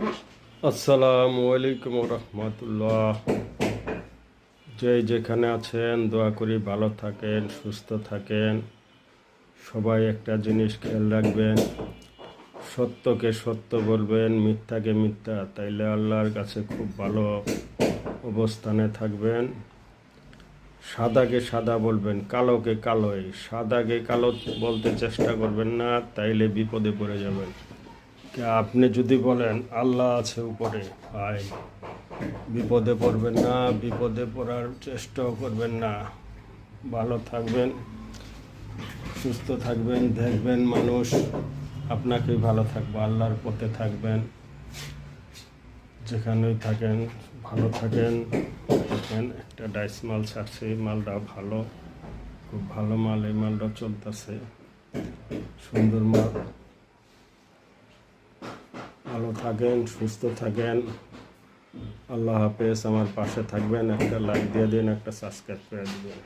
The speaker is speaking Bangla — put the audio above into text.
আসসালামু আলাইকুম রহমতুল্লাহ। যেখানে আছেন দোয়া করি ভালো থাকেন, সুস্থ থাকেন। সবাই একটা জিনিস খেয়াল রাখবেন, সত্যকে সত্য বলবেন, মিথ্যাকে মিথ্যা, তাইলে আল্লাহর কাছে খুব ভালো অবস্থানে থাকবেন। সাদাকে সাদা বলবেন, কালোকে কালোই। সাদাকে কালো বলতে চেষ্টা করবেন না, তাইলে বিপদে পড়ে যাবেন। আপনি যদি বলেন আল্লাহ আছে উপরে, ভাই বিপদে পড়বেন না, বিপদে পড়ার চেষ্টাও করবেন না। ভালো থাকবেন, সুস্থ থাকবেন, দেখবেন মানুষ আপনাকেই ভালো থাকবে। আল্লাহর পথে থাকবেন, যেখানেই থাকেন ভালো থাকেন। দেখেন একটা ডাইস মাল ছাড়ছে, এই মালটা ভালো, খুব ভালো মাল। এই মালটা চলতেছে, সুন্দর মাল। ভালো থাকেন, সুস্থ থাকেন। আল্লাহ হাফেজ। আমার পাশে থাকবেন, একটা লাইক দিয়ে দিন, একটা সাবস্ক্রাইব করে দিবেন।